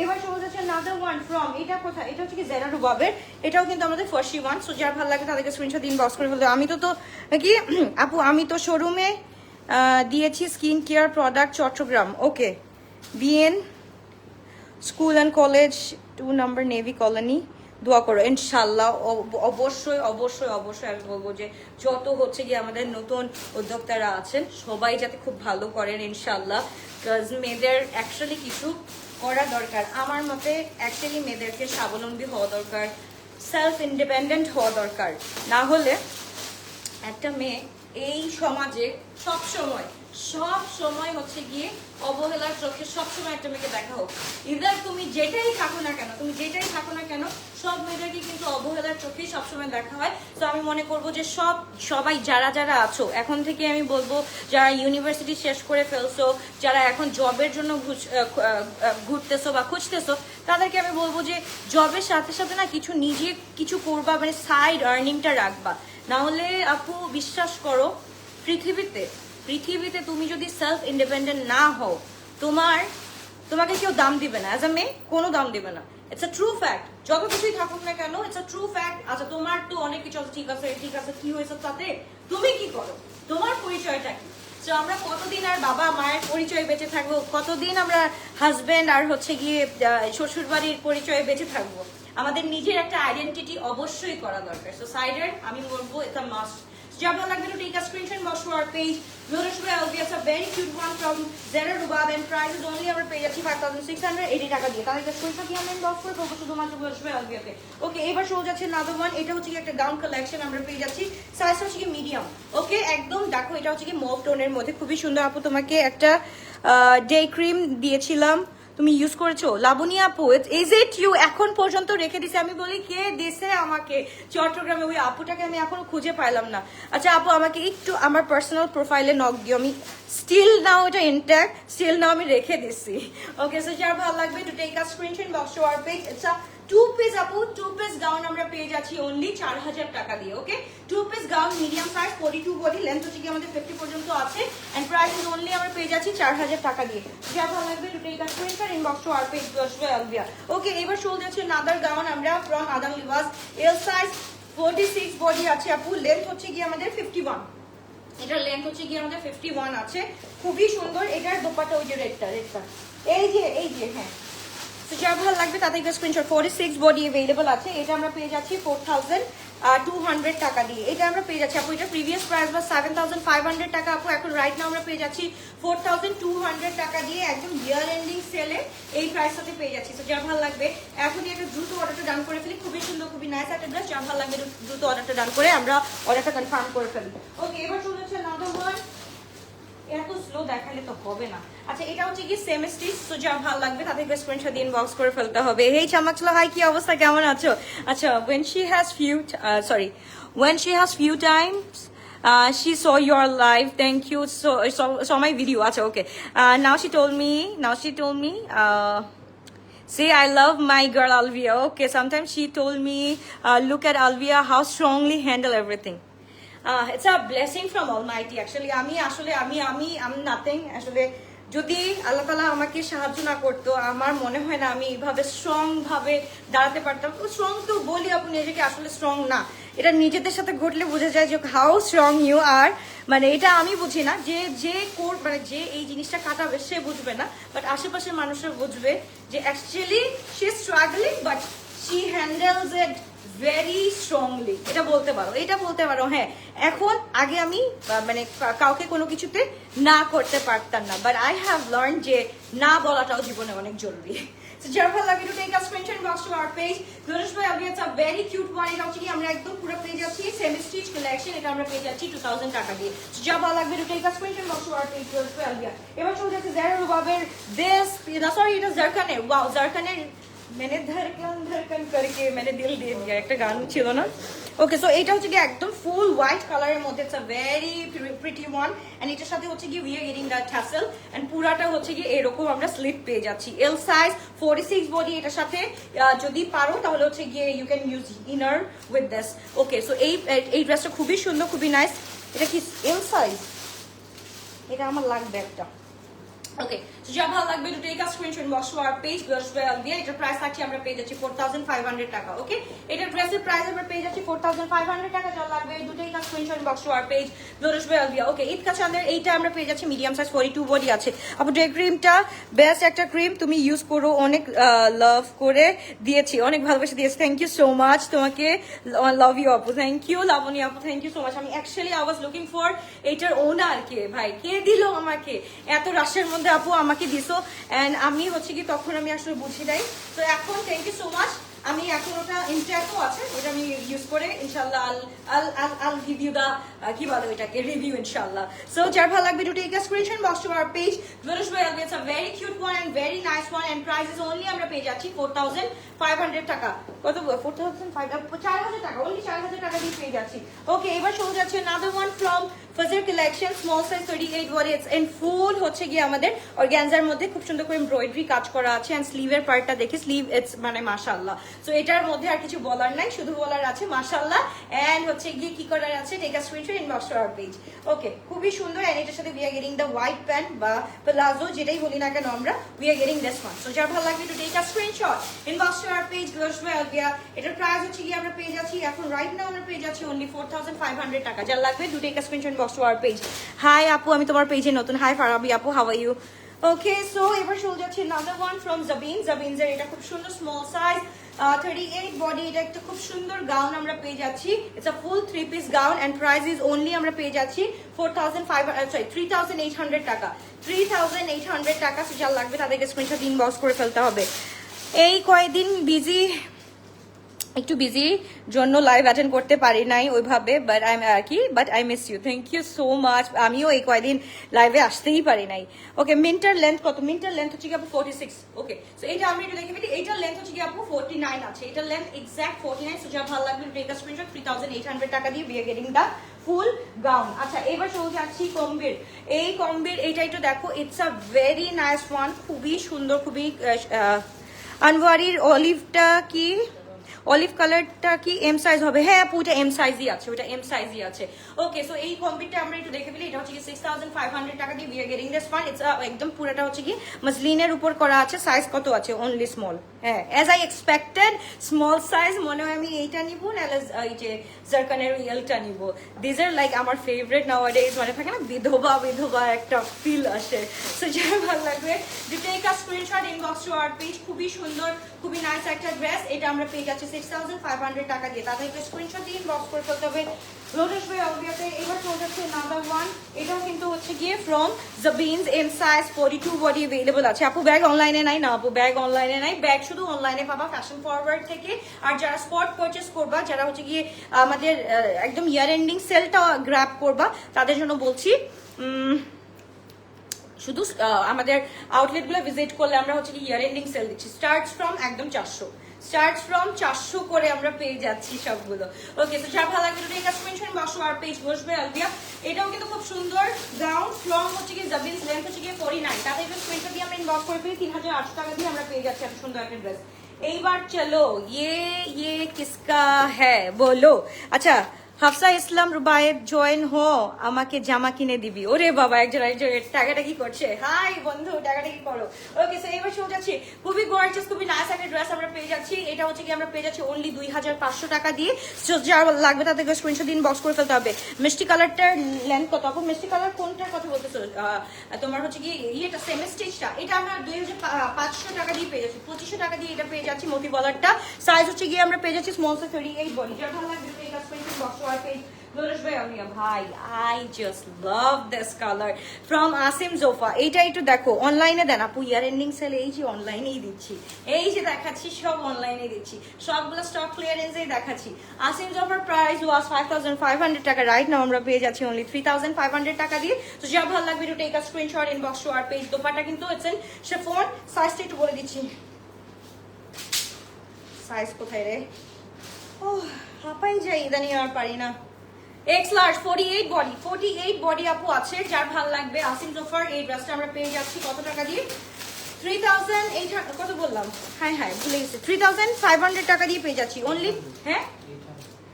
এবার চলে যাচ্ছে another one from, এটা কোথায়, এটা হচ্ছে কি জেরা রুবাবের। এটাও কিন্তু আমাদের ফার্স্ট ওয়ান। সো যার ভালো লাগে তাদেরকে স্ক্রিনশট ইনবক্স করে ফেলতে। আমি তো কি আপু, আমি তো শোরুমে দিয়েছি skin care product Chattogram. Okay, BN school and college 2 নম্বর নেভি কলোনি। দোয়া করো ইনশাল্লাহ। অবশ্যই অবশ্যই অবশ্যই আমি বলবো যে যত হচ্ছে গিয়ে আমাদের নতুন উদ্যোক্তারা আছেন সবাই যাতে খুব ভালো করেন ইনশাল্লাহ। বিকজ মেয়েদের অ্যাকচুয়ালি কিছু করা দরকার, আমার মতে অ্যাকচুয়ালি মেয়েদেরকে স্বাবলম্বী হওয়া দরকার, সেলফ ইন্ডিপেন্ডেন্ট হওয়া দরকার। না হলে একটা মেয়ে এই সমাজে সব সময় হচ্ছে গিয়ে অবহেলার চোখে সবসময় একটা মেয়েকে দেখা হোক। ইদার তুমি যেটাই থাকো না কেন সব মেয়েদেরকে কিন্তু অবহেলার চোখেই সবসময় দেখা হয়। তো আমি মনে করবো যে সবাই যারা আছো, এখন থেকে আমি বলবো যারা ইউনিভার্সিটি শেষ করে ফেলছো, যারা এখন জবের জন্য ঘুরতেছো বা খুঁজতেছো, তাদেরকে আমি বলবো যে জবের সাথে সাথে না কিছু নিজে কিছু করবা, মানে সাইড আর্নিংটা রাখবা। না হলে আপু বিশ্বাস করো, পৃথিবীতে তুমি যদি সেলফ ইন্ডিপেন্ডেন্ট না হও, তোমাকে কেউ দাম দিবে না। অ্যাজ আ মেয়ে কোনো দাম দিবে না। It's a true fact. যত কিছুই থাকুক না কেন, ইটস আ ট্রু ফ্যাক্ট। আচ্ছা, তোমার তো অনেক কিছু আছে, ঠিক আছে, কি হয়েছে তাতে, তুমি কি করো, তোমার পরিচয়টা কি? তো আমরা কতদিন আর বাবা মায়ের পরিচয় বেঁচে থাকবো, কতদিন আমরা হাজবেন্ড আর হচ্ছে গিয়ে শ্বশুর বাড়ির পরিচয়ে বেঁচে থাকবো? আমাদের নিজের একটা আইডেন্টিটি অবশ্যই করা দরকার। সো সাইডার আমি বলবো এটা মাস্ট। যা ভালো লাগবে to take a screenshot box to our page. Lotus by Albia, it's a very cute one from Zara Rubab and price is only আমরা পেয়ে যাচ্ছি 5680 টাকা দিয়ে। তাহলে স্ক্রিনশট দিয়ে আমরা ইনবক্স করে করবো শুধুমাত্র লোটাস বাই আলবিয়াতে। ওকে, এবার চলে যাচ্ছে another one। এটা হচ্ছে কি একটা গাউন কালেকশন আমরা পেয়ে যাচ্ছি। সাইজ হচ্ছে কি মিডিয়াম। ওকে, একদম দেখো, এটা হচ্ছে কি মভ টোনের মধ্যে, খুবই সুন্দর। আপু তোমাকে একটা ডে ক্রিম দিয়েছিলাম, তুমি ইউজ করেছো? লাবণী আপু, ইজ ইট ইউ? এখন পর্যন্ত রেখে দিছে। আমি বলি কে দিছে আমাকে চট্টগ্রামে, ওই আপুটাকে আমি এখনো খুঁজে পাইলাম না। আচ্ছা আপু, আমাকে একটু আমার পার্সোনাল প্রোফাইলে নক দিও। আমি স্টিল নাও এটা ইনট্যাক্ট, স্টিল নাও আমি রেখে দিছি। ওকে, সো যার ভালো লাগবে to take a screenshot box to our page. It's a 2 piece আপু, 2 পিস গাউন আমরা পেয়ে যাচ্ছি অনলি 4000 টাকা দিয়ে। ওকে, 2 piece gown medium size 42 body, length হচ্ছে কি আমাদের 50 পর্যন্ত আছে এন্ড প্রাইস ইজ অনলি আমরা পেয়ে যাচ্ছি 4000 টাকা দিয়ে। যা ভালো লাগবে to take a screenshot inbox to our page Albia. Okay, এবার চলে যাচ্ছে নাদার গাউন আমরা from Adam Libas. L size 46 body আছে আপু, লেন্থ হচ্ছে কি আমাদের 51। এটার লেন্থ হচ্ছে কি আমাদের 51 আছে, খুবই সুন্দর। এটার দোপাট্টা ওই যে রেডটা এই যে হ্যাঁ। তো যা ভালো লাগবে তাদেরকে স্ক্রিনশট। 46 বডি अवेलेबल আছে। এটা আমরা পেয়ে যাচ্ছি 4200 টাকা দিয়ে। এটা আমরা পেয়ে যাচ্ছি আপু, এটা প্রিভিয়াস প্রাইস বা 7500 টাকা আপু, এখন রাইট নাও আমরা পেয়ে যাচ্ছি 4200 টাকা দিয়ে। একদম ইয়ার এন্ডিং সেলে এই প্রাইসটাতে পেয়ে যাচ্ছি। তো যা ভালো লাগবে এখনই একটা দ্রুত অর্ডারটা ডান করে ফেলি। খুবই সুন্দর, খুবই নাইস একটা ড্রেস। যা ভালো লাগবে দ্রুত অর্ডারটা ডান করে আমরা অর্ডারটা কনফার্ম করে ফেলি। ওকে, এবার চলে যাচ্ছে another one। এত স্লো দেখালে তো হবে না। আচ্ছা, এটা হচ্ছে কি সেম স্টিচ। তো যা ভালো লাগবে তাদেরকে স্ক্রিনশট দিয়ে ইনবক্স করে ফেলতে হবে। হেই চামাকচলা, হাই, কি অবস্থা, কেমন আছো? আচ্ছা, when she has few times she saw your live, thank you, saw my video. Acha, okay, now she told me say I love my girl Alvia. Okay, sometimes she told me look at Alvia how strongly handle everything. It's a blessing from Almighty actually. I'm nothing actually. যদি আল্লাহ তাআলা আমাকে সাহায্য না করতো আমার মনে হয় না আমি এইভাবে স্ট্রং ভাবে দাঁড়াতে পারতাম। স্ট্রং তো বলি আপনি নিজেকে, আসলে স্ট্রং না, এটা নিজেদের সাথে ঘটলে বোঝা যায় যে হাউ স্ট্রং ইউ আর। মানে এটা আমি বুঝি না, যে যে মানে যে এই জিনিসটা কাটাবে সে বুঝবে না, বাট আশেপাশের মানুষরা বুঝবে যে actually she is struggling but she handles it very strongly. এটা বলতে পারো, এটা বলতে পারো। হ্যাঁ, এখন আগে আমি মানে কাউকে কোনো কিছুতে না করতে পারতাম না, বাট আই হ্যাভ লার্ন যে না বলাটাও জীবনে অনেক জরুরি। So যারা ভালো লাগে to take a screenshot box to our page. Notice by Abhi, it's a very cute one. এটা হচ্ছে কি আমরা একদম পুরো পেয়ে যাচ্ছি সেমি স্টিচ কালেকশন, এটা আমরা পেয়ে যাচ্ছি 2000 টাকা দিয়ে। So যারা ভালো লাগবে to take a screenshot box to our page. Notice by Abhi, এবার চলে যাচ্ছে জারা রুবাবের this, sorry এটা জারকানের, ওয়াও জারকানের मैंने धड़कन करके मैंने दिल दे दिया একটা গান ছিল না। ওকে, সো এটা হচ্ছে কি একদম ফুল হোয়াইট কালারের মধ্যে, it's a very pretty one, and এটার সাথে হচ্ছে কি we are getting the tassel, and পুরাটা হচ্ছে কি এরকম আমরা স্লিপ পেয়ে যাচ্ছি। এল সাইজ 46 বডি, এটার সাথে যদি পারো তাহলে হচ্ছে গিয়ে you can use inner with this. Okay, so এই ড্রেসটা খুবই সুন্দর, খুবই নাইস। এটা কি এল সাইজ? এটা আমার লাগবে একটা। ওকে, সো যা ভালো লাগবে to take a screenshot box to our page girlswear দিয়ে। এটার প্রাইস থাকছে আমরা পেয়ে যাচ্ছি 4500 টাকা। ওকে, এটার ড্রেসের প্রাইস আমরা পেয়ে যাচ্ছি 4500 টাকা। যা লাগবে to take a screenshot box to our page girlswear দিয়ে। ওকে, ঈদ কাছাদের এইটা আমরা পেয়ে যাচ্ছি মিডিয়াম সাইজ 42 বডি আছে। আপু ডে ক্রিমটা বেস্ট একটা ক্রিম, তুমি ইউজ করো, অনেক লাভ করে দিয়েছি, অনেক ভালোবেসে দিয়েছি। থ্যাংক ইউ সো মাচ, তোমাকে লাভ ইউ আপু, থ্যাংক ইউ লাবণী আপু, থ্যাংক ইউ সো মাচ। আমি actually I was looking for এইটার ওনার কে, ভাই কে দিল আমাকে এত রাশের মধ্যে, আপু আমাকে দিছো, এন্ড আমি হচ্ছে কি তখন আমি আসলে বুঝি নাই। তো এখন থ্যাংক ইউ সো মাচ, আমি এখন ওটা ইনট্যাক্টও আছে, ওটা আমি ইউজ করে ইনশাআল্লাহ আল গিভ ইউ দা কি বলে ওটাকে রিভিউ ইনশাআল্লাহ। সো যার ভালো লাগবে to take a screenshot box to our page girlswear, it's a very cute one and very nice one, and price is only আমরা পেয়ে যাচ্ছি 4500 টাকা। কত 4000 টাকা, অনলি 4000 টাকা দিয়ে পেয়ে যাচ্ছি। ওকে, এবার চলে যাচ্ছে another one from Fajar collection, small size 38 body, it's in full হচ্ছে গিয়ে আমাদের অর্গানজার মধ্যে খুব সুন্দর করে এমব্রয়ডারি কাজ করা আছে, এন্ড স্লিভের পার্টটা দেখে স্লিভ ইটস মানে মাশাআল্লাহ। সো এটার মধ্যে আর কিছু বলার নাই, শুধু বলার আছে মাশাআল্লাহ, এন্ড হচ্ছে গিয়ে কি করার আছে, take a screenshot inbox to our page. Okay, খুবই সুন্দর, এন্ড এটার সাথে we are getting the white pant বা প্লাজো যেটাই বলি না কেন আমরা, we are getting this one. So যার ভালো লাগবে to take a screenshot inbox to our page girlswear. এটার প্রাইস হচ্ছে গিয়ে আমরা পেয়ে যাচ্ছি এখন রাইট নাও আমরা পেয়ে যাচ্ছি অনলি 4500 টাকা। যার লাগবে to take a screenshot inbox to our page. Hi আপু, আমি তোমার পেজে নতুন। হাই ফারাবি আপু, how are you? Okay, so এবার চলে যাচ্ছে another one from জাবিন। জাবিনজের এটা খুব সুন্দর স্মল সাইজ 38 বডি, এটা একটা খুব সুন্দর গাউন আমরা পেয়ে যাচ্ছি। It's a full 3 piece gown, and price is only আমরা পেয়ে যাচ্ছি 3800 টাকা। 3800 টাকা। সো যার লাগবে তাদেরকে স্ক্রিনশট ইনবক্স করে ফেলতে হবে। এই কয়েকদিন একটু বিজি জন্য লাইভ অ্যাটেন্ড করতে পারি নাই ওইভাবে, but I miss you, thank you so much. আমিও এই কয়েকদিন লাইভে আসতেই পারি নাই। ওকে, মিন্টার লেন্থ কত? মিন্টার লেন্থ হচ্ছে কি আপু 46। ওকে, সো এইটা আমি একটু দেখে ফেলি, এইটার লেন্থ হচ্ছে কি আপু 49 আছে, এটার লেন্থ এক্সাক্ট 49। সো যা ভালো লাগবে টেক আ স্ক্রিনশট, 3800 টাকা দিয়ে we are getting the full gown. আচ্ছা, এবার চলে যাচ্ছি কম্বির। এই কম্বির এইটা একটু দেখো, it's a very nice one, খুবই সুন্দর, খুবই আনওয়ারির অলিভটা কি, অলিভ কালারটা কি এম সাইজ হবে? হ্যাঁ আপু, ওটা এম সাইজই আছে, ওটা এম সাইজই আছে। ওকে, সো এই কম্বিটা আমরা একটু দেখে ফেলি। এটা হচ্ছে কি 6500 টাকা দিয়ে we are getting this one. It's একদম পুরোটা হচ্ছে কি মাসলিনের উপর করা আছে। সাইজ কত আছে? Only small. হ্যাঁ, as I expected small size. মনে হয় আমি এইটা নিব না, এই যে জারকানের রিয়েলটা নিব। দিস আর লাইক আমার ফেভারিট নাওয়াডেজ, মানে থাকে না বিধবা বিধবা একটা ফিল আসে। সো যারা ভালো লাগবে to take a screenshot inbox to our page. খুবই সুন্দর, খুবই নাইস একটা ড্রেস, এটা আমরা পেয়ে যাচ্ছি 6500 টাকা দিয়ে। তাদেরকে স্ক্রিনশট দিয়ে ইনবক্স করে ফেলতে হবে লোটাস ভাই অবিয়াতে। এবার চলে যাচ্ছে নাম্বার ওয়ান, এটাও কিন্তু হচ্ছে গিয়ে from Jabeen's, M size 42 body available আছে। আপু ব্যাগ অনলাইনে নাই? না আপু, ব্যাগ অনলাইনে নাই, ব্যাগ শুধু অনলাইনে পাবা ফ্যাশন ফরওয়ার্ড থেকে। আর যারা স্পট পারচেস করবা, যারা হচ্ছে গিয়ে আমাদের একদম ইয়ার এন্ডিং সেলটা গ্র্যাব করবা, তাদের জন্য বলছি শুধু আমাদের আউটলেটগুলো ভিজিট করলে আমরা হচ্ছে কি ইয়ার এন্ডিং সেল দিচ্ছি। স্টার্টস ফ্রম একদম 400 করে আমরা পেয়ে যাচ্ছি সবগুলো। ওকে, তো যা ভালো লাগবে take a screenshot box R page বসবে আলবিয়া। এটাও কিন্তু খুব সুন্দর গাউন, ফ্রম হচ্ছে কি জাবিনস, লেন্থ হচ্ছে কি 49। তাদের স্ক্রিনশট দিয়ে আমরা ইনবক্স করে পেয়ে 3800 টাকা দিয়ে আমরা পেয়ে যাচ্ছি এত সুন্দর একটা ড্রেস। এইবার চলো, ये किसका है बोलो। আচ্ছা, হাফসা ইসলাম রুবায়েত জয়েন হো, আমাকে জামা কিনে দিবি। ওরে বাবা, একজন টাকাটা কি করছে। হাই বন্ধু, টাকাটা কি করো। ওকে, সো এবার শুরু যাচ্ছি। খুবই গর্জিয়াস, খুবই নাইস একটা ড্রেস আমরা পেয়ে যাচ্ছি। এটা হচ্ছে কি আমরা পেয়ে যাচ্ছি অনলি 2500 টাকা দিয়ে। যার লাগবে তাদেরকে স্ক্রিনশট দিন, বক্স করে ফেলতে হবে। মিষ্টি কালারটার লেন্থ কত আপু? মিষ্টি কালার কোনটার কথা বলতেছো? তোমার হচ্ছে কি ইয়েটা সেমি স্টিচটা, এটা আমরা 2500 টাকা দিয়ে পেয়ে যাচ্ছি। 2500 টাকা দিয়ে এটা পেয়ে যাচ্ছি। মতি বলারটা সাইজ হচ্ছে গিয়ে আমরা পেয়ে যাচ্ছি স্মল সাইজ 38 বডি। যার ভালো লাগবে এটা স্ক্রিনশট বক্স করে পেজ। ভাই, I just love this color from Asim Zofa. এইটা একটু দেখো, অনলাইনে দেন আপু, ইয়ার এন্ডিং সেল এই যে অনলাইনেই দিচ্ছি, এই যে দেখাচ্ছি সব অনলাইনে দিচ্ছি, সবগুলো স্টক ক্লিয়ারেন্সেই দেখাচ্ছি। Asim Zofaর প্রাইস ওয়াজ 5500 টাকা, রাইট নাও আমরা পেয়ে যাচ্ছি অনলি 3500 টাকা দিয়ে। তো যা ভালো লাগবে একটু take a screenshot, inbox to our page. Dupatta কিন্তু হচ্ছে শিফন, সাইজটা একটু বলে দিচ্ছি। সাইজ কোথায় রে? ও হাঁপাই যাই ইদানিং, আর পারি না। এক্স লার্জ 48 বডি, 48 বডি আপু আছে, যার ভাল লাগবে। আসিম জোফার এই ড্রেসটা আমরা পেয়ে যাচ্ছি কত টাকা দিয়ে? 3800, কত বললাম? হ্যাঁ হ্যাঁ ভুলে গেছি, 3500 টাকা দিয়ে পেয়ে যাচ্ছি অনলি। হ্যাঁ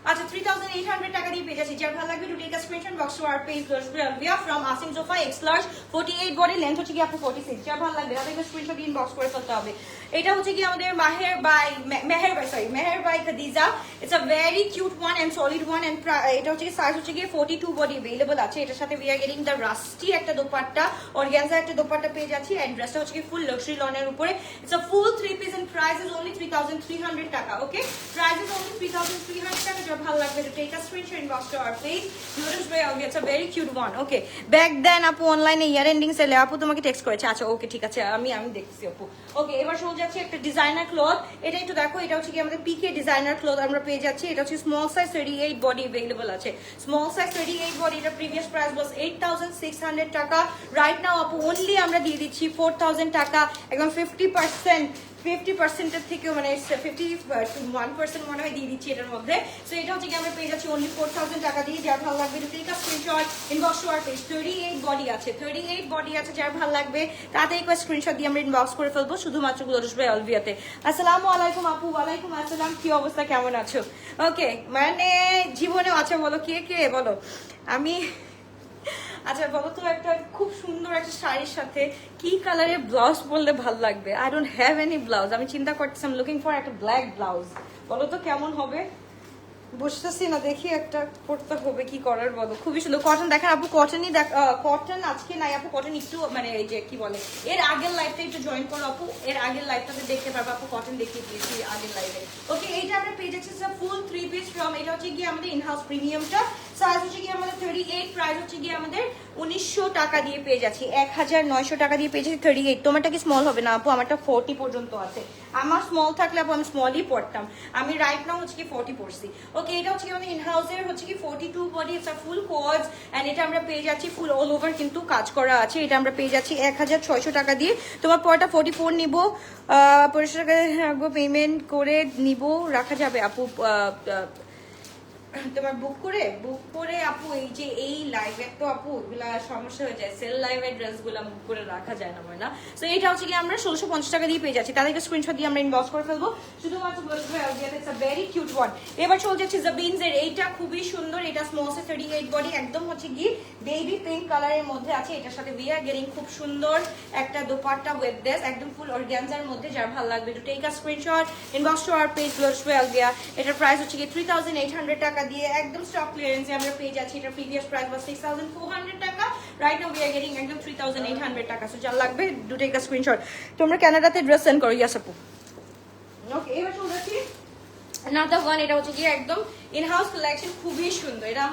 আচ্ছা, 3800 টাকা দিয়ে পেয়ে যাচ্ছি। যার ভালো লাগবে to take a screenshot, box to our page from Asim Jofa X large 48 body, length হচ্ছে কি আপু 46। যার ভালো লাগবে তাদেরকে স্ক্রিনশট দিন, বক্স করে ফেলতে হবে। এটা হচ্ছে কি আমাদের Meher by Khadija. It's a very cute one and solid one, and এটা হচ্ছে কি সাইজ হচ্ছে কি 42 বডি अवेलेबल আছে। এটার সাথে we are getting the rusty একটা দোপাট্টা, অর্গানজা একটা দোপাট্টা পেয়ে যাচ্ছি। এন্ড ড্রেসটা হচ্ছে কি ফুল লাক্সারি লনের উপরে। It's a full 3 piece and price is only 3300 টাকা। ওকে, প্রাইস ইজ অনলি 3300 টাকা। ভালো লাগবে তো take a screenshot, inbox to our page. Notice by Alvi, it's a very cute one. Okay, back then আপু অনলাইনে ইয়ার এন্ডিং সেলে আপু তোমাকে টেক্সট করেছে। আচ্ছা ওকে ঠিক আছে, আমি দেখতেছি আপু। ওকে, এবার শুরু যাচ্ছে একটা ডিজাইনার ক্লথ। এটা একটু দেখো, এটা হচ্ছে কি আমাদের পিকে ডিজাইনার ক্লথ আমরা পেয়ে যাচ্ছি। এটা হচ্ছে স্মল সাইজ 38 বডি अवेलेबल আছে। স্মল সাইজ 38 বডি, এটা প্রিভিয়াস প্রাইস ওয়াজ 8600 টাকা। রাইট নাও আপু অনলি আমরা দিয়ে দিচ্ছি 4000 টাকা, একদম 50%-এর থেকেও মানে 51% মনে হয় দিয়ে দিচ্ছি এটার মধ্যে। সো এটা হচ্ছে কি আমরা পেয়ে যাচ্ছি অনলি 4000 টাকা দিয়ে। যার ভালো লাগবে to take a screenshot, inbox to our page. 38 body আছে, 38 বডি আছে, যার ভালো লাগবে তাতেই একটা স্ক্রিনশট দিয়ে আমরা ইনবক্স করে ফেলবো শুধুমাত্র গ্লোরিশ বাই অলভিয়াতে। আসসালামু আলাইকুম আপু। ওয়ালাইকুম আসসালাম, কি অবস্থা, কেমন আছো? ওকে, মানে জীবনেও আছে বলো, কে কে বলো। আমি আচ্ছা বলো তো, একটা খুব সুন্দর একটা শাড়ির সাথে কি কালারের ব্লাউজ পরলে ভালো লাগবে? I don't have any blouse, আমি চিন্তা করতেছি আই এম লুকিং ফর একটা ব্ল্যাক ব্লাউজ। বলো তো কেমন হবে? বুঝতেছি না, দেখি একটা পড়তে হবে, কি করার বলো। খুবই সুন্দর কটন, দেখেন আপু কটনই কটন আজকে নাই আপু, কটন একটু মানে এই যে কি বলে এর আগের লাইভটা একটু জয়েন করো আপু, এর আগের লাইভটাতে দেখতে পারবো আপু, কটন দেখিয়ে দিয়েছি আগের লাইভে। ওকে, এইটা আমরা পেয়ে যাচ্ছি ফুল 3 পিস ফ্রম, এটা হচ্ছে গিয়ে আমাদের ইনহাউস প্রিমিয়ামটা। সাইজ হচ্ছে গিয়ে আমাদের 38, প্রাইস হচ্ছে গিয়ে আমাদের 1900 টাকা দিয়ে পেয়ে যাচ্ছি, 1900 টাকা দিয়ে পেয়ে যাচ্ছি 38। তোমারটা কি স্মল হবে না আপু? আমারটা 40 পর্যন্ত আছে। আমার স্মল থাকলে আপু আমি স্মলই পড়তাম, আমি রাইট নাও হচ্ছে কি 40 পড়ছি। ওকে, এটা হচ্ছে কি আমাদের ইনহাউসের হচ্ছে কি 42 বডি, ইটস আ ফুল কোয়াজ, এন্ড এটা আমরা পেয়ে যাচ্ছি ফুল অল ওভার কিন্তু কাজ করা আছে। এটা আমরা পেয়ে যাচ্ছি 1600 টাকা দিয়ে। তোমার পরটা 44 নিব, 500 টাকা রাখবো, পেমেন্ট করে নিব, রাখা যাবে আপু? তোমার বুক করে আপু, এই যে এই লাইভের তো আপু এগুলা সমস্যা হয়ে যায়, সেল লাইভের ড্রেসগুলো বুক করে রাখা যায় না হয় না। সো এটা হচ্ছে কি আমরা 1650 টাকা দিয়ে পেয়ে যাচ্ছি, তাদেরকে স্ক্রিনশট দিয়ে আমরা ইনবক্স করে ফেলবো শুধুমাত্র it's a very cute one. এবার চলে যাচ্ছে জাবিনস এর, এইটা খুবই সুন্দর, এটা স্মল সাইজ 38 বডি, একদম হচ্ছে কি বেবি পিঙ্ক কালারের মধ্যে আছে। এটার সাথে উই আর গেটিং খুব সুন্দর একটা দোপাট্টা উইথ দিস, একদম ফুল অর্গানজার মধ্যে। যার ভালো লাগবে to take a screenshot, inbox to our page Glorish. এটার প্রাইস হচ্ছে কি 3800 টাকা দিয়ে, একদম স্টক ক্লিয়ারেন্সে আমরা পেয়ে যাচ্ছি। এটা প্রিভিয়াস প্রাইস ওয়াজ 6400 টাকা, right now we are getting একদম 3800 টাকা। সো যার লাগবে ডু টেক আ স্ক্রিনশট। তোমরা কানাডাতে ড্রেস সেন্ড করো, ইয়াস আপু। ওকে, এবার চলে যাচ্ছি another one, এটা হচ্ছে কি একদম ইনহাউস কালেকশন, খুবই সুন্দর, এটা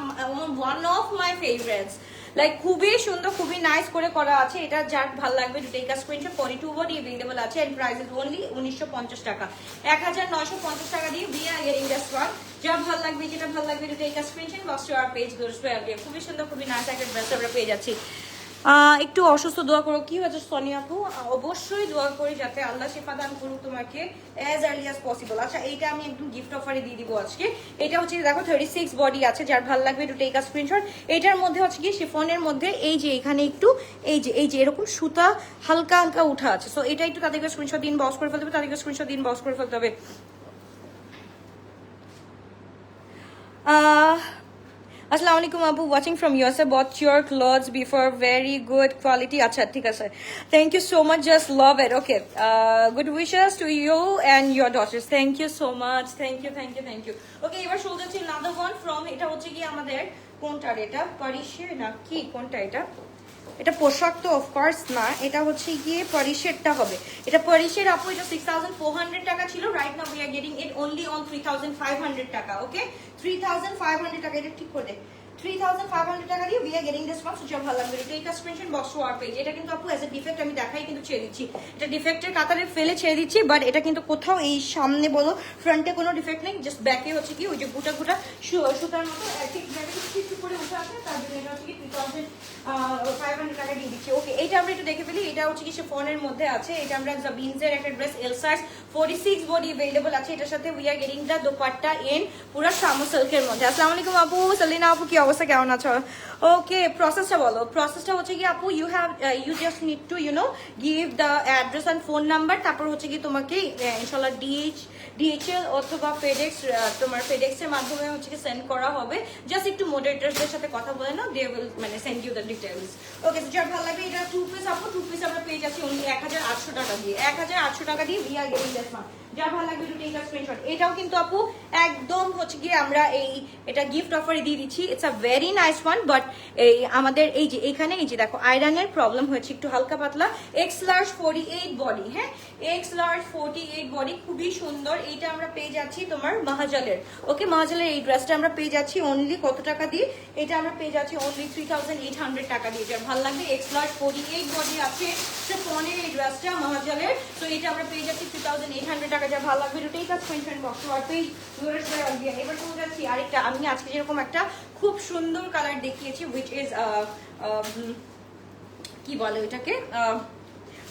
one of my favourites, like খুবই সুন্দর, খুবই নাইস করে করা আছে। এটা যার ভালো লাগবে to take a screenshot, 42 body available আছে, এন্ড প্রাইস ইজ অনলি 1950 টাকা, 1950 টাকা দিয়ে we are getting this one. যার ভালো লাগবে, যেটা ভালো লাগবে to take a screenshot, box to our page Glorish. খুবই সুন্দর, খুবই নাইস একটা ড্রেস আমরা পেয়ে যাচ্ছি। একটু অসুস্থ, দোয়া করো। কি হয়েছে সোনিয়া আপু? অবশ্যই দোয়া করি যাতে আল্লাহ শিফা দান করুক তোমাকে অ্যাজ আর্লি অ্যাজ পসিবল। আচ্ছা, এইটা আমি একদম গিফট অফারে দিয়ে দিব আজকে। এটা হচ্ছে দেখো 36 বডি আছে, যার ভালো লাগবে টু টেক আ স্ক্রিনশট। এটার মধ্যে হচ্ছে কি শিফনের মধ্যে এই যে এখানে একটু এই যে এরকম সুতা হালকা হালকা উঠা আছে। সো এটা একটু তাদেরকে স্ক্রিনশট দিন, বক্স করে ফেলতে হবে, তাদেরকে স্ক্রিনশট দিন, বক্স করে ফেলতে হবে। আসসালামু আলাইকুম আপু, watching from USA, but your clothes before, very good quality. আচ্ছা ঠিক আছে, thank you so much, just love it. Okay, good wishes to you and your daughters, thank you so much, thank you thank you thank you. Okay, এবার show যাচ্ছে another one from, এটা হচ্ছে কি আমাদের কোনটার, এটা পারিসের না কি কোনটা, এটা পোশাক তো অফকোর্স না, এটা হচ্ছে গিয়ে পারিসেরটা হবে। এটা পারিসের আপু, এটা 6400 টাকা ছিল, right now we are getting it only on 3500 টাকা। ওকে, 3500 টাকা, এটা ঠিক করে 3500 টাকা দিয়ে we are getting this one. So যা ভালো লাগবে এটা একটা screenshot box to our page. এটা কিন্তু আপু অ্যাজ এ ডিফেক্ট আমি দেখাই কিন্তু ছেড়ে দিচ্ছি, এটা ডিফেক্টের কাতারে ফেলে ছেড়ে দিচ্ছি, বাট এটা কিন্তু কোথাও এই সামনে বলো ফ্রন্টে কোনো ডিফেক্ট নেই, জাস্ট ব্যাকে হচ্ছে কি ওই যে গোটা গোটা সুতার মতো ঠিক ব্যাকে কিছু করে উঠে আছে, তার জন্য এটা হচ্ছে কি 3500 টাকা দিয়ে দিচ্ছি। ওকে, এটা আমরা একটু দেখে ফেলি, এটা হচ্ছে কি সে ফোনের মধ্যে আছে, এটা আমরা জাবিনসের একটা dress, L size 46 body available আছে, এটার সাথে we are getting the dupatta in পুরো শামু সিল্কের মধ্যে। আসসালামু আলাইকুম আপু, সেলিনা আপু কি অবস্থা, কেমন আছো? ওকে, প্রসেসটা বলো। প্রসেসটা হচ্ছে কি আপু, you just need to give the address and phone number, তারপর হচ্ছে কি তোমাকে ইনশাআল্লাহ ডিএইচএল অথবা ফেডেক্স, তোমার ফেডেক্সের মাধ্যমে হচ্ছে কি সেন্ড করা হবে। জাস্ট একটু মডারেটরদের সাথে কথা বলে নাও, দে উইল মানে সেন্ড ইউ দ্য ডিটেইলস। ওকে, তো যার ভালো লাগবে, এটা 2 পিস আপু, 2 পিস আমরা পেয়ে যাচ্ছি অনলি 1800 টাকা দিয়ে, 1800 টাকা দিয়ে we are getting this one. যার ভালো লাগবে একটু টেক আ স্ক্রিনশট। এটাও কিন্তু আপু একদম হচ্ছে গিয়ে আমরা এটা গিফট অফারে দিয়ে দিচ্ছি, it's a very nice one, but এই আমাদের এই যে এখানে এই যে দেখো আয়রনের প্রবলেম হয়েছে একটু হালকা পাতলা, এক্স লার্জ 48 বডি, হ্যাঁ এক্স লার্জ 48 বডি, খুবই সুন্দর। এইটা আমরা পেয়ে যাচ্ছি তোমার মাহাজালের। ওকে, মাহাজালের এই ড্রেসটা আমরা পেয়ে যাচ্ছি অনলি কত টাকা দিয়ে, এটা আমরা পেয়ে যাচ্ছি অনলি 3800 টাকা দিয়ে। যার ভালো লাগবে, এক্স লার্জ 48 বডি আছে ফোনের এই ড্রেসটা মাহাজালের, তো এটা আমরা পেয়ে যাচ্ছি 3800 টাকা। যা ভালো লাগবে এটাই কাজ screenshot box R page viewers by Albia. এবার চলে যাচ্ছি আরেকটা, আমি আজকে যেরকম একটা খুব সুন্দর কালার দেখিয়েছি, হুইচ ইজ কি বলে ওইটাকে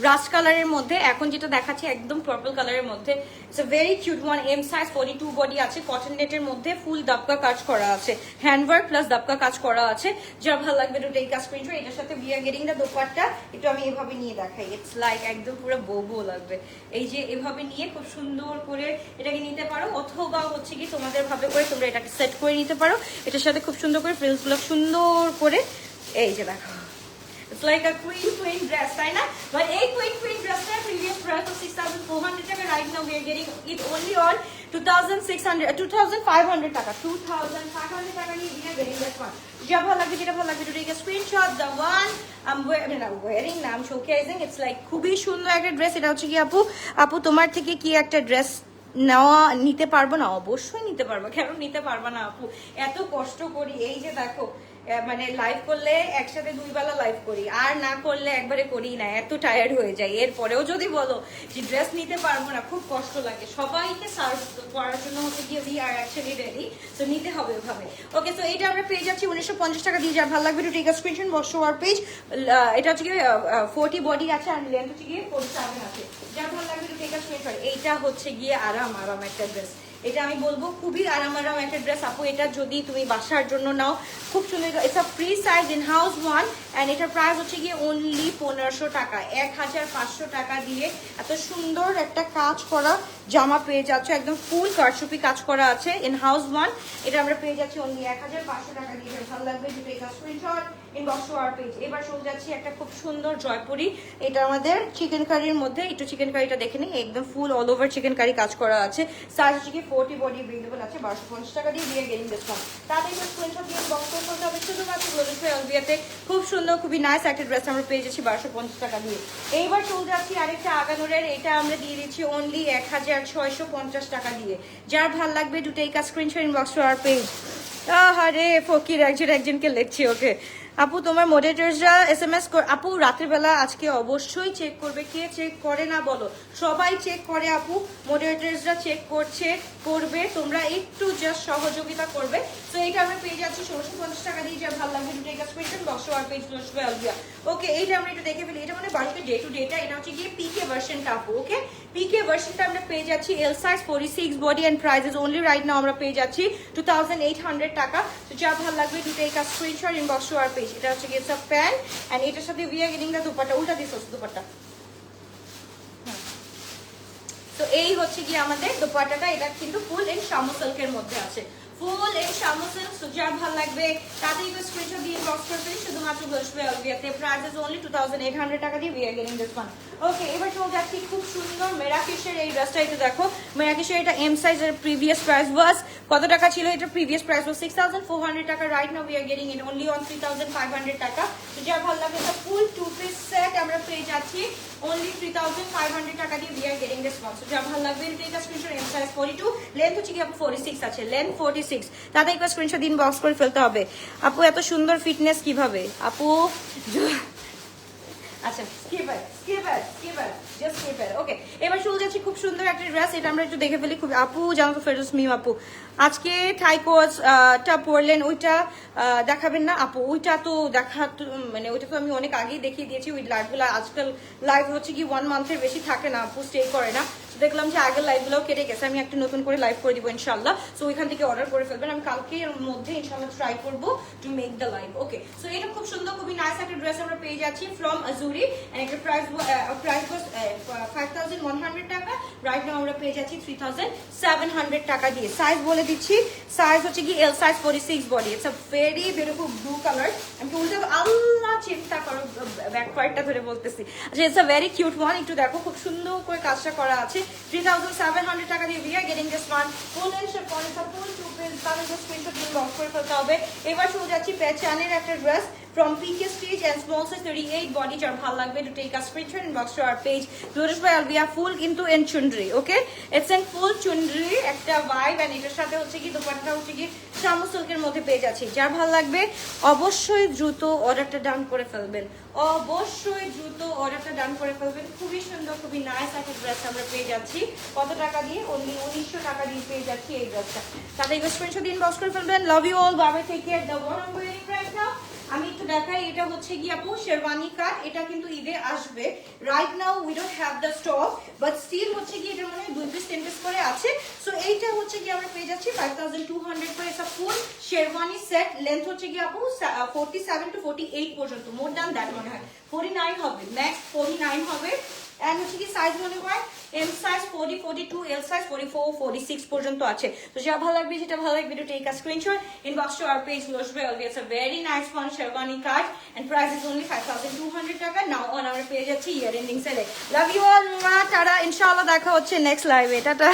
রাস্ট কালারের মধ্যে, এখন যেটা দেখাচ্ছি একদম পার্পল কালারের মধ্যে, it's a very cute one, M size 42 body আছে, কটন নেটের মধ্যে ফুল দাপকা কাজ করা আছে, হ্যান্ডওয়ার্ক প্লাস দাপকা কাজ করা আছে। যার ভালো লাগবে তো টেক আ স্ক্রিনশট। এটার সাথে we are getting the dupatta, একটু আমি এভাবে নিয়ে দেখাই, ইটস লাইক একদম পুরো বউ লাগবে। এই যে এভাবে নিয়ে খুব সুন্দর করে এটাকে নিতে পারো, অথবা হচ্ছে কি তোমাদের ভাবে করে তোমরা এটাকে সেট করে নিতে পারো। এটার সাথে খুব সুন্দর করে ফ্রিলস গুলো সুন্দর করে এই যে দেখো, it's like a queen dress, তাই না? But এই queen dress টা previous price of 6400 টাকা, right now we are getting it only on 2500 টাকা, 2500 টাকা নিয়ে we are getting this one. যেটা ভালো লাগবে to take a screenshot, the one I'm wearing না, I'm showcasing, it's like খুবই সুন্দর একটা ড্রেস। এটা হচ্ছে কি আপু তোমার থেকে কি একটা ড্রেস নিতে পারবো না? অবশ্যই নিতে পারবো, কেন নিতে পারবো না আপু, এত কষ্ট করি। এই যে দেখো মানে লাইভ করলে একসাথে 2 বেলা লাইভ করি, আর না করলে একবারে করি না, এত টায়ার্ড হয়ে যায়। এরপরেও যদি বলো যে ড্রেস নিতে পারবো না, খুব কষ্ট লাগে। সবাইকে সার্ভ করার জন্য হচ্ছে গিয়ে উই আর অ্যাকচুয়ালি রেডি, তো নিতে হবে ওভাবে। ওকে, তো এটা আমরা পেয়ে যাচ্ছি 1950 টাকা দিয়ে। যার ভালো লাগবে to take a screenshot box R page. এটা হচ্ছে গিয়ে 40 বডি আছে আর লেন্থ হচ্ছে গিয়ে 47 আছে। যার ভালো লাগবে টু টেক আ স্ক্রিনশট। এইটা হচ্ছে গিয়ে আরাম একটা ড্রেস, এটা আমি বলবো খুবই আরাম একটা ড্রেস আপু। এটা যদি তুমি বাসার জন্য নাও খুব সুন্দর, it's a free size in house one, and এটার প্রাইস হচ্ছে গিয়ে অনলি 1500 টাকা, 1500 টাকা দিয়ে এত সুন্দর একটা কাজ করা জামা পেয়ে যাচ্ছ, একদম ফুল কারচুপি কাজ করা আছে ইন হাউস ওয়ান। এটা আমরা পেয়ে যাচ্ছি অনলি 1500 টাকা দিয়ে। ভালো লাগবে যদি এটা screenshot inbox to our page. এবার চলে যাচ্ছি একটা খুব সুন্দর জয়পুরি, এটা আমাদের চিকেন কারির মধ্যে, একটু চিকেন কারিটা দেখে নিই, একদম full all over chikankari কাজ করা আছে, সাইজ হচ্ছে কি 40 বডি अवेलेबल আছে, 1250 টাকা দিয়ে দিয়ে গেটিং দিস ওয়ান। তাড়াতাড়ি স্ক্রিনশট দিয়ে বক্স করতে হবে শুধুমাত্র গ্লোবাল অলবিয়াতে। খুব সুন্দর খুবই নাইস একটা ড্রেস আমরা পেয়ে যাচ্ছি 1250 টাকা দিয়ে। এইবার চলে যাচ্ছি আরেকটা আগানোরের, এটা আমরা দিয়ে দিচ্ছি অনলি 1650 টাকা দিয়ে। যার ভালো লাগবে to take a screenshot inbox to our page. আরে ফকির একজনকে লিখছি। ওকে আপু, তোমার মডারেটরসরা SMS আপু রাতের বেলা আজকে অবশ্যই চেক করবে। কে চেক করে না বলো? সবাই চেক করে আপু, মডারেটরসরা চেক করবে, তোমরা একটু জাস্ট সহযোগিতা করবে। তো এইটা আমরা পেয়ে যাচ্ছি 1650 টাকা দিয়ে। যা ভালো লাগবে to take a screenshot box R page লসবে অলবিয়া। ওকে, এইটা আমরা একটু দেখে ফেলি, এটা মানে বাড়িতে ডে টু ডেটা, এটা হচ্ছে গিয়ে পিকে ভার্সনটা আপু। ওকে, পিকে ভার্সনটা আমরা পেয়ে যাচ্ছি L size 46 body and prices only right now আমরা পেয়ে যাচ্ছি 2800 টাকা। তো যা ভালো লাগবে to take a screenshot inbox to our page. এটা হচ্ছে গিয়ে সব প্যান্ট এন্ড এটার সাথে we are getting the dupatta, উল্টা দিস দুপাট্টা। তো এই হচ্ছে গিয়ে আমাদের দুপাট্টাটা, এটা কিন্তু ফুল ইন শামু সিল্কের মধ্যে আছে, ফুল এই শামুসেন যার ভালো লাগবে তাতেই স্ক্রিনশট দিয়ে বক্স করে ফেলি শুধুমাত্র বসবে অলবিয়াতে প্রাইস ইজ অনলি 2800 টাকা দিয়ে we are getting this one okay এবার চলে যাচ্ছি খুব সুন্দর মেরাকিশের এই ড্রেসটা একটু দেখো মেরাকিশের এটা এম সাইজের প্রিভিয়াস প্রাইস ওয়াজ কত টাকা ছিল এটা প্রিভিয়াস প্রাইস ওয়াজ 6400 টাকা right now we are getting it only on 3500 টাকা তো যার ভালো লাগবে এটা ফুল টু পিস সেট আমরা পেয়ে যাচ্ছি only 3500 টাকা দিয়ে we are getting this one so যার ভালো লাগবে এটা স্ক্রিনশট এম সাইজ 42 লেন্থ হচ্ছে কি আপু 46 আছে লেন্থ 46 তাতে একটা স্ক্রিনশট দিন বক্স করে ফেলতে হবে আপু এত সুন্দর ফিটনেস কিভাবে আপু আচ্ছা জাস্ট স্কিপ ইট ওকে এবার চলে যাচ্ছি খুব সুন্দর একটা ড্রেস এটা আমরা একটু দেখে ফেলি খুব আপু জানো তো ফেরদৌস মিম আপু আজকে থাইকোজটা পরলেন ওইটা দেখাবেন না আপু ওইটা তো মানে ওইটা তো আমি অনেক আগেই দেখিয়ে দিয়েছি ওই লাইভগুলো আজকাল লাইভ হচ্ছে কি 1 মান্থের বেশি থাকে না আপু স্টে করে না দেখলাম যে আগের লাইভগুলোও কেটে গেছে আমি একটা নতুন করে লাইভ করে দিব ইনশাআল্লাহ সো ওইখান থেকে অর্ডার করে ফেলবেন আমি কালকের মধ্যে ইনশাআল্লাহ ট্রাই করব to make the live okay so এটা খুব সুন্দর খুবই নাইস একটা ড্রেস আমরা পেয়ে যাচ্ছি ফ্রম আজুরি এন্ড এটা প্রাইস ওয়াজ 5100 টাকা রাইট নাও আমরা পেয়ে যাচ্ছি 3700 টাকা দিয়ে সাইজ বলে দিচ্ছি সাইজ হচ্ছে কি এল size 46 body it's a very beautiful blue colour আমি উল্টা আল্লাহ চিন্তা করো ব্যাক পার্টটা ধরে বলতেছি আচ্ছা it's a very cute one একটু দেখো খুব সুন্দর করে কাজটা করা আছে 3700 টাকা দিয়ে we are getting this one full and chiffon is a full two piece তাহলে জাস্ট স্ক্রিনশট দিয়ে বক্স করে ফেলতে হবে এবার চলে যাচ্ছি পেচানের একটা dress from PK Stitch and small size 38 body যার ভালো লাগবে to take a screenshot and box to our page Durish by Alvia full into in chundri okay it's in full chundri একটা vibe and এটার সাথে হচ্ছে কি দোপাট্টা হচ্ছে কি শামু সিল্কের মধ্যে পেয়ে যাচ্ছি যার ভালো লাগবে অবশ্যই দ্রুত অর্ডারটা ডান করে ফেলবেন অবশ্যই দ্রুত অর্ডারটা ডান করে ফেলবেন খুবই সুন্দর খুবই নাইস একটা ড্রেস আমরা পেয়ে যাচ্ছি কত টাকা দিয়ে only 1900 টাকা দিয়ে পেয়ে যাচ্ছি এই ড্রেসটা তাতে স্ক্রিনশট দিন বক্স করে ফেলবেন love you all bye take care the one I waiting right now আমি একটু দেখাই এটা হচ্ছে কি আপু শেরওয়ানি কাট এটা কিন্তু ঈদে আসবে right now we don't have the stock but still হচ্ছে কি এটা মানে 2 পিস 10 পিস করে আছে সো এইটা হচ্ছে কি আমরা পেয়ে যাচ্ছি 5200 করে এটা ফুল শেরওয়ানি সেট লেন্থ হচ্ছে কি আপু 47 টু 48 পর্যন্ত মোর দ্যান দ্যাট মনে হয় 49 হবে ম্যাক্স 49 হবে এন্ড হচ্ছে কি সাইজ মনে হয় এম সাইজ 40 42 এল সাইজ 44 46 পর্যন্ত আছে তো যা ভালো লাগবে যেটা ভালো লাগবে to take a screenshot inbox to our page লোশবে always a very nice one sherwani cut and price is only 5200 টাকা নাও অন आवर পেজ আছে ইয়ার এন্ডিং সেলে লাভ ইউ অল টাটা ইনশাআল্লাহ দেখা হচ্ছে নেক্সট লাইভে টাটা